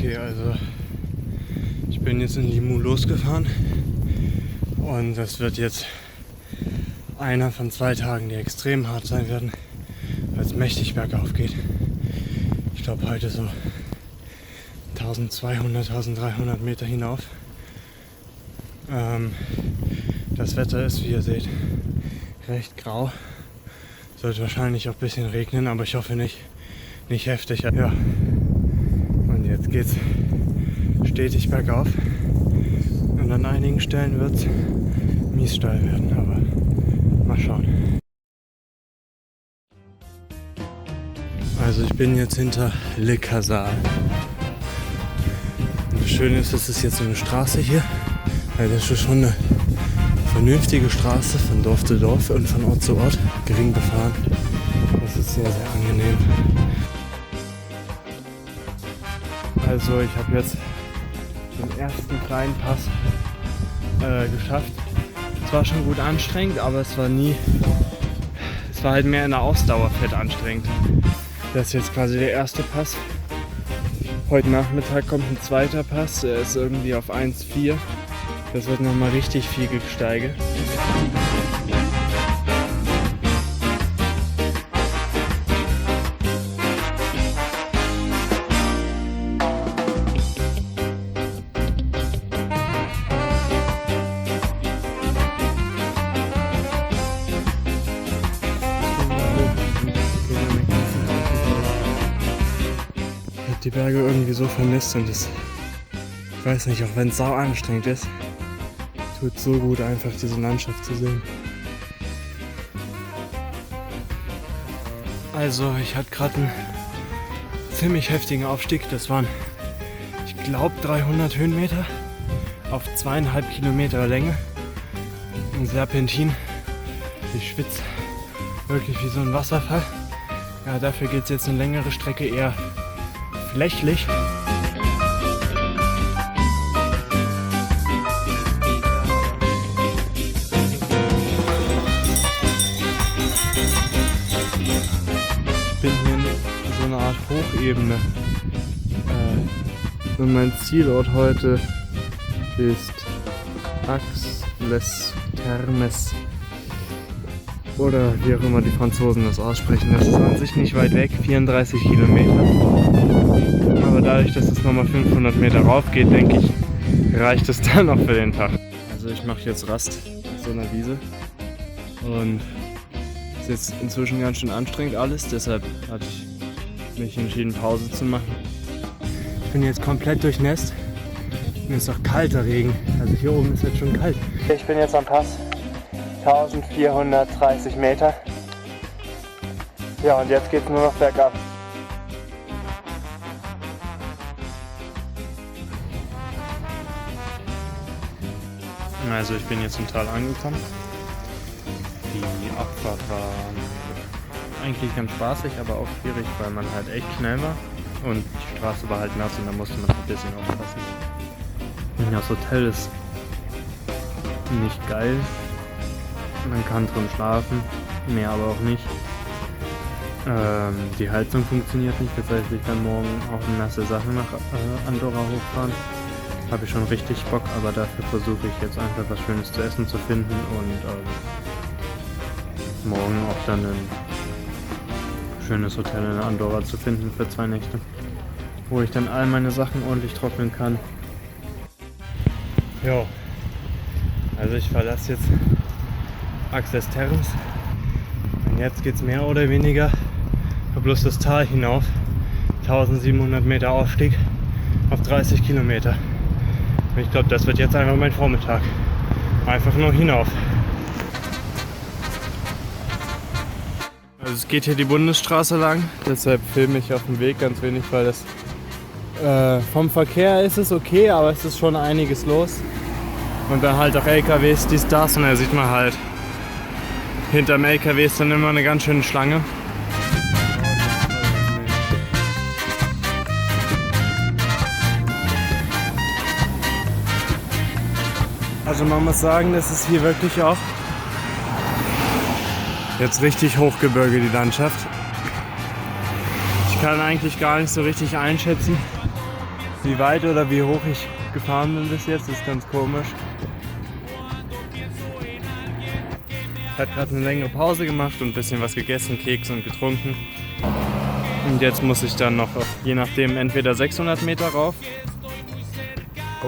Okay, also ich bin jetzt in Limoux losgefahren und das wird jetzt einer von 2 Tagen, die extrem hart sein werden, weil es mächtig bergauf geht. Ich glaube heute so 1200, 1300 Meter hinauf. Das Wetter ist, wie ihr seht, recht grau. Sollte wahrscheinlich auch ein bisschen regnen, aber ich hoffe nicht heftig. Ja. Und jetzt geht's stetig bergauf. Und an einigen Stellen wird es mies steil werden, aber mal schauen. Also ich bin jetzt hinter Le Casal. Und das Schöne ist, es ist jetzt so eine Straße hier. Also das ist schon eine vernünftige Straße von Dorf zu Dorf und von Ort zu Ort, gering befahren. Das ist sehr, sehr angenehm. Also ich habe jetzt den ersten kleinen Pass geschafft. Es war schon gut anstrengend, aber es war halt mehr in der Ausdauer fett anstrengend. Das ist jetzt quasi der erste Pass. Heute Nachmittag kommt ein zweiter Pass, der ist irgendwie auf 1,4. Das wird nochmal richtig viel Gesteige. Ich habe die Berge irgendwie so vermisst und ich weiß nicht, auch wenn es sau anstrengend ist, tut so gut, einfach diese Landschaft zu sehen. Also ich hatte gerade einen ziemlich heftigen Aufstieg. Das waren, ich glaube, 300 Höhenmeter auf 2,5 Kilometer Länge. Ein Serpentin. Ich schwitze wirklich wie so ein Wasserfall. Ja, dafür geht es jetzt eine längere Strecke eher flächlich. Ich bin hier in so einer Art Hochebene. Und mein Zielort heute ist Aix-les-Thermes. Oder wie auch immer die Franzosen das aussprechen. Das ist an sich nicht weit weg, 34 Kilometer. Aber dadurch, dass es nochmal 500 Meter rauf geht, denke ich, reicht es dann noch für den Tag. Also ich mache jetzt Rast auf so einer Wiese. Und es ist jetzt inzwischen ganz schön anstrengend alles, deshalb hatte ich mich entschieden, Pause zu machen. Ich bin jetzt komplett durchnässt. Mir ist auch kalter Regen. Also hier oben ist jetzt schon kalt. Ich bin jetzt am Pass. 1430 Meter. Ja, und jetzt geht es nur noch bergab. Also ich bin jetzt im Tal angekommen. Die Abfahrt war eigentlich ganz spaßig, aber auch schwierig, weil man halt echt schnell war. Und die Straße war halt nass und da musste man ein bisschen aufpassen. Das Hotel ist nicht geil. Man kann drin schlafen, mehr aber auch nicht. Die Heizung funktioniert nicht, das heißt, ich kann morgen auch nasse Sachen nach Andorra hochfahren. Habe ich schon richtig Bock, aber dafür versuche ich jetzt einfach was Schönes zu essen zu finden und morgen auch dann ein schönes Hotel in Andorra zu finden für 2 Nächte, wo ich dann all meine Sachen ordentlich trocknen kann. Jo, also ich verlasse jetzt Aix-les-Thermes und jetzt geht es mehr oder weniger bloß das Tal hinauf, 1700 Meter Aufstieg auf 30 Kilometer. Und ich glaube, das wird jetzt einfach mein Vormittag, einfach nur hinauf. Also es geht hier die Bundesstraße lang, deshalb filme ich auf dem Weg ganz wenig, weil das vom Verkehr ist es okay, aber es ist schon einiges los. Und dann halt auch LKWs, dies, das, und da sieht man halt, hinterm LKW ist dann immer eine ganz schöne Schlange. Also man muss sagen, das ist hier wirklich auch jetzt richtig Hochgebirge, die Landschaft. Ich kann eigentlich gar nicht so richtig einschätzen, Wie weit oder wie hoch ich gefahren bin bis jetzt, ist ganz komisch. Ich habe gerade eine längere Pause gemacht und ein bisschen was gegessen, Keks und getrunken. Und jetzt muss ich dann noch, je nachdem, entweder 600 Meter rauf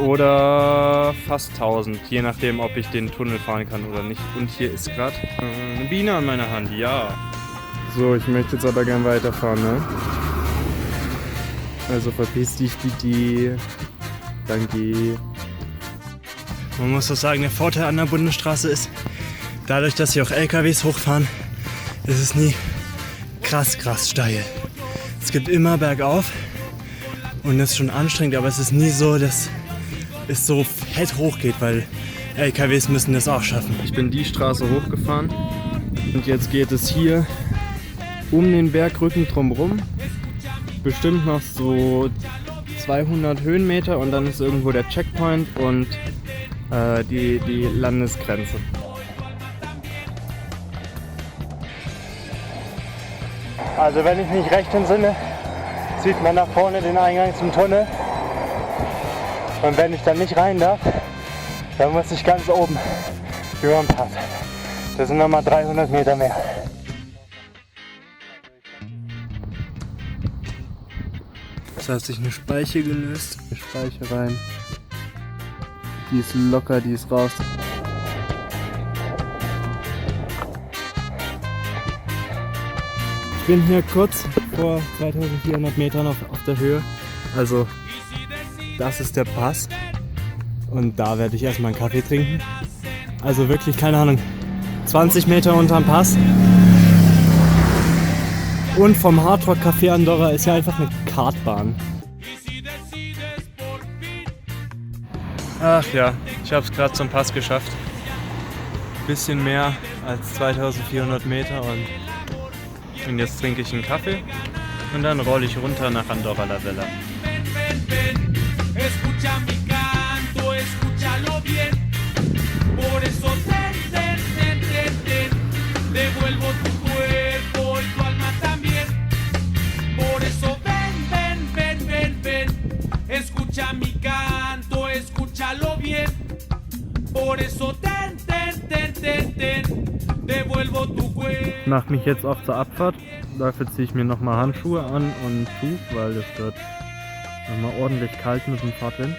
oder fast 1000, je nachdem, ob ich den Tunnel fahren kann oder nicht. Und hier ist gerade eine Biene an meiner Hand, ja. So, ich möchte jetzt aber gern weiterfahren, ne? Also verpiss dich, Didi. Danke. Man muss doch sagen, der Vorteil an der Bundesstraße ist, dadurch, dass hier auch LKWs hochfahren, ist es nie krass steil. Es gibt immer bergauf und das ist schon anstrengend, aber es ist nie so, dass es so fett hochgeht, weil LKWs müssen das auch schaffen. Ich bin die Straße hochgefahren und jetzt geht es hier um den Bergrücken drumherum. Bestimmt noch so 200 Höhenmeter und dann ist irgendwo der Checkpoint und die Landesgrenze. Also wenn ich mich recht entsinne, sieht man nach vorne den Eingang zum Tunnel. Und wenn ich dann nicht rein darf, dann muss ich ganz oben über den Pass. Das sind nochmal 300 Meter mehr. Jetzt hat sich eine Speiche gelöst. Eine Speiche rein. Die ist locker, die ist raus. Ich bin hier kurz vor 2400 Metern auf der Höhe. Also das ist der Pass. Und da werde ich erstmal einen Kaffee trinken. Also wirklich, keine Ahnung, 20 Meter unterm Pass. Und vom Hardrock Café Andorra ist ja einfach eine Kartbahn. Ach ja, ich habe es gerade zum Pass geschafft. Bisschen mehr als 2400 Meter und jetzt trinke ich einen Kaffee und dann rolle ich runter nach Andorra la Vella. Ich mache mich jetzt auf zur Abfahrt. Dafür ziehe ich mir nochmal Handschuhe an und Tuch, weil es wird nochmal ordentlich kalt mit dem Fahrtwind.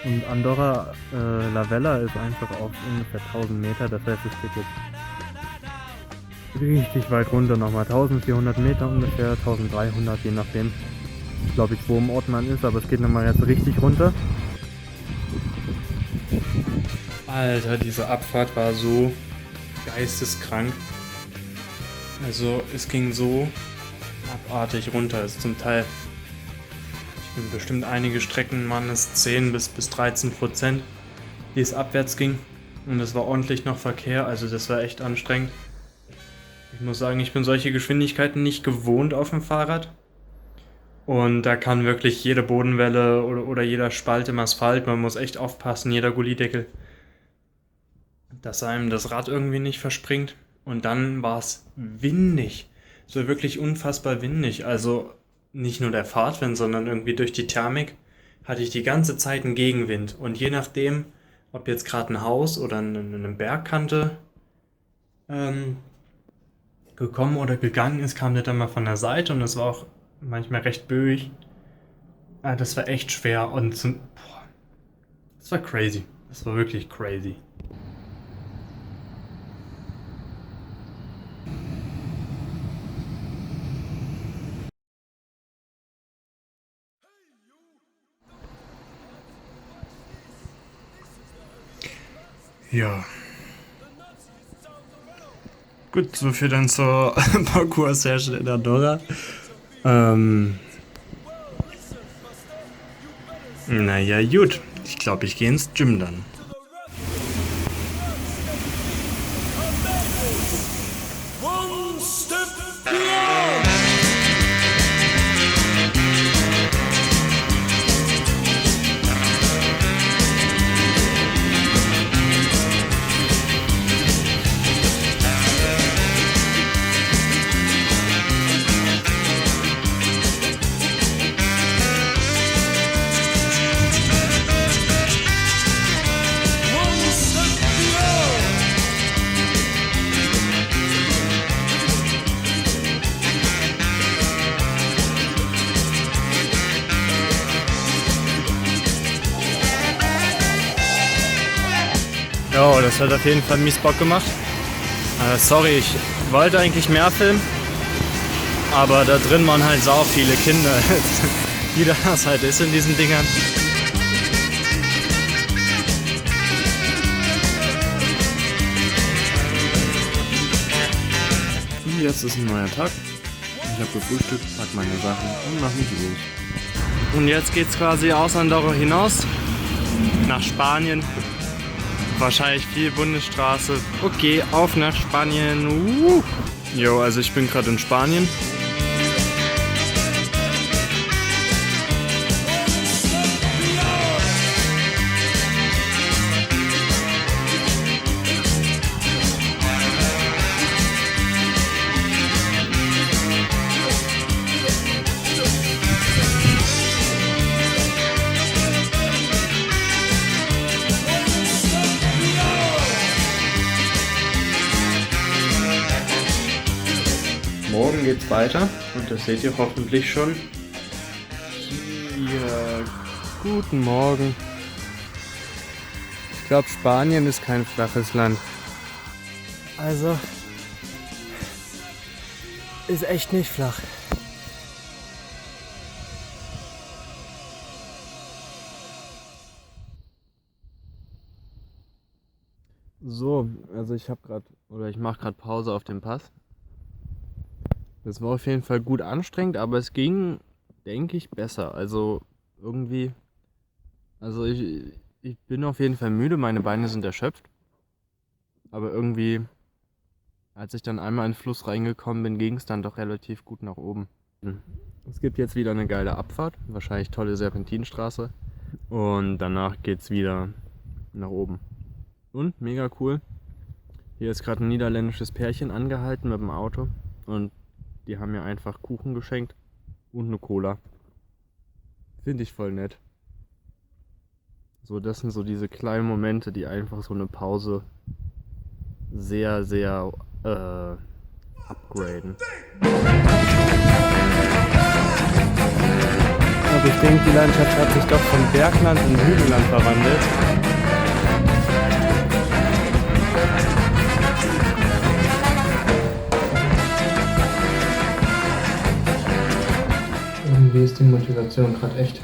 Und Andorra la Vella ist einfach auf ungefähr 1000 Meter, das heißt es geht jetzt richtig weit runter, nochmal 1400 Meter ungefähr, 1300 je nachdem, glaube ich, wo im Ort man ist, aber es geht nochmal jetzt richtig runter. Alter, diese Abfahrt war so geisteskrank. Also es ging so abartig runter. Also zum Teil, ich bin bestimmt einige Strecken waren es 10 bis 13%, die es abwärts ging. Und es war ordentlich noch Verkehr, also das war echt anstrengend. Ich muss sagen, ich bin solche Geschwindigkeiten nicht gewohnt auf dem Fahrrad. Und da kann wirklich jede Bodenwelle oder jeder Spalt im Asphalt, man muss echt aufpassen, jeder Gullideckel, dass einem das Rad irgendwie nicht verspringt. Und dann war es windig. Es war wirklich unfassbar windig. Also nicht nur der Fahrtwind, sondern irgendwie durch die Thermik hatte ich die ganze Zeit einen Gegenwind. Und je nachdem, ob jetzt gerade ein Haus oder eine Bergkante gekommen oder gegangen ist, kam der dann mal von der Seite und es war auch manchmal recht böig. Das war echt schwer und das war crazy. Das war wirklich crazy. Ja. Gut, soviel dann zur Parcours-Session in Andorra. Naja, gut. Ich glaube, ich gehe ins Gym dann. Jo, das hat auf jeden Fall mies Bock gemacht. Sorry, ich wollte eigentlich mehr filmen, aber da drin waren halt sau viele Kinder, wie das halt ist in diesen Dingern. Und jetzt ist ein neuer Tag. Ich habe gefrühstückt, pack meine Sachen und mach mich los. Und jetzt geht's quasi aus Andorra hinaus, nach Spanien. Wahrscheinlich viel Bundesstraße. Okay, auf nach Spanien. Jo, also ich bin gerade in Spanien. Morgen geht's weiter und das seht ihr hoffentlich schon. Hier, guten Morgen. Ich glaube, Spanien ist kein flaches Land. Also, ist echt nicht flach. So, also ich mache gerade Pause auf dem Pass. Das war auf jeden Fall gut anstrengend, aber es ging, denke ich, besser. Also irgendwie, ich bin auf jeden Fall müde, meine Beine sind erschöpft. Aber irgendwie, als ich dann einmal in den Fluss reingekommen bin, ging es dann doch relativ gut nach oben. Es gibt jetzt wieder eine geile Abfahrt, wahrscheinlich tolle Serpentinstraße. Und danach geht's wieder nach oben. Und mega cool. Hier ist gerade ein niederländisches Pärchen angehalten mit dem Auto. Und die haben mir einfach Kuchen geschenkt und eine Cola. Finde ich voll nett. So, das sind so diese kleinen Momente, die einfach so eine Pause sehr, sehr upgraden. Aber ich denke, die Landschaft hat sich doch von Bergland in Hügelland verwandelt. Irgendwie ist die Motivation gerade echt.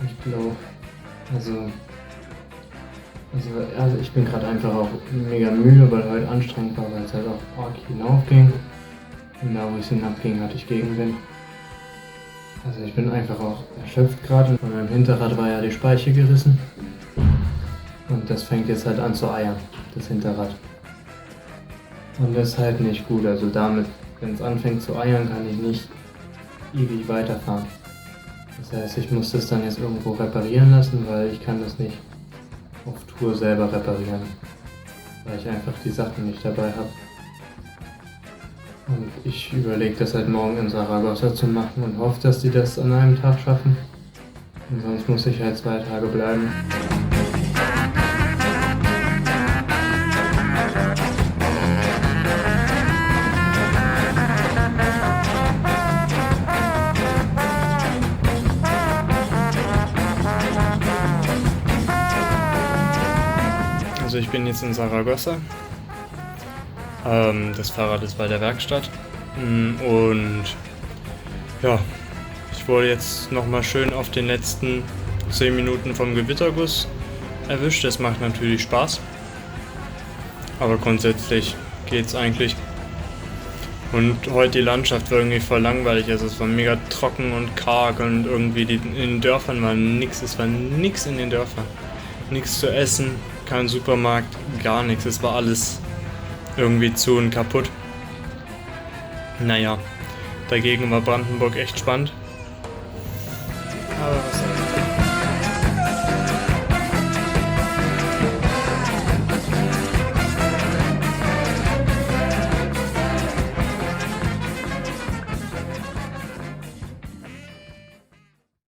Ich glaube, also ich bin gerade einfach auch mega müde, weil heute anstrengend war, weil es halt auch arg hinaufging. Und da, wo es hinabging, hatte ich Gegenwind. Also ich bin einfach auch erschöpft gerade. Von meinem Hinterrad war ja die Speiche gerissen. Und das fängt jetzt halt an zu eiern, das Hinterrad. Und das ist halt nicht gut. Also damit, wenn es anfängt zu eiern, kann ich nicht ewig weiterfahren. Das heißt, ich muss das dann jetzt irgendwo reparieren lassen, weil ich kann das nicht auf Tour selber reparieren, weil ich einfach die Sachen nicht dabei habe. Und ich überlege das halt morgen in Saragossa zu machen und hoffe, dass die das an einem Tag schaffen. Und sonst muss ich halt 2 Tage bleiben. Also ich bin jetzt in Saragossa. Das Fahrrad ist bei der Werkstatt. Und ja, ich wurde jetzt nochmal schön auf den letzten 10 Minuten vom Gewitterguss erwischt. Das macht natürlich Spaß. Aber grundsätzlich geht's eigentlich. Und heute die Landschaft war irgendwie voll langweilig. Also es war mega trocken und karg und irgendwie in den Dörfern war nichts. Es war nichts in den Dörfern. Nichts zu essen, kein Supermarkt, gar nichts. Es war alles irgendwie zu und kaputt. Naja, dagegen war Brandenburg echt spannend.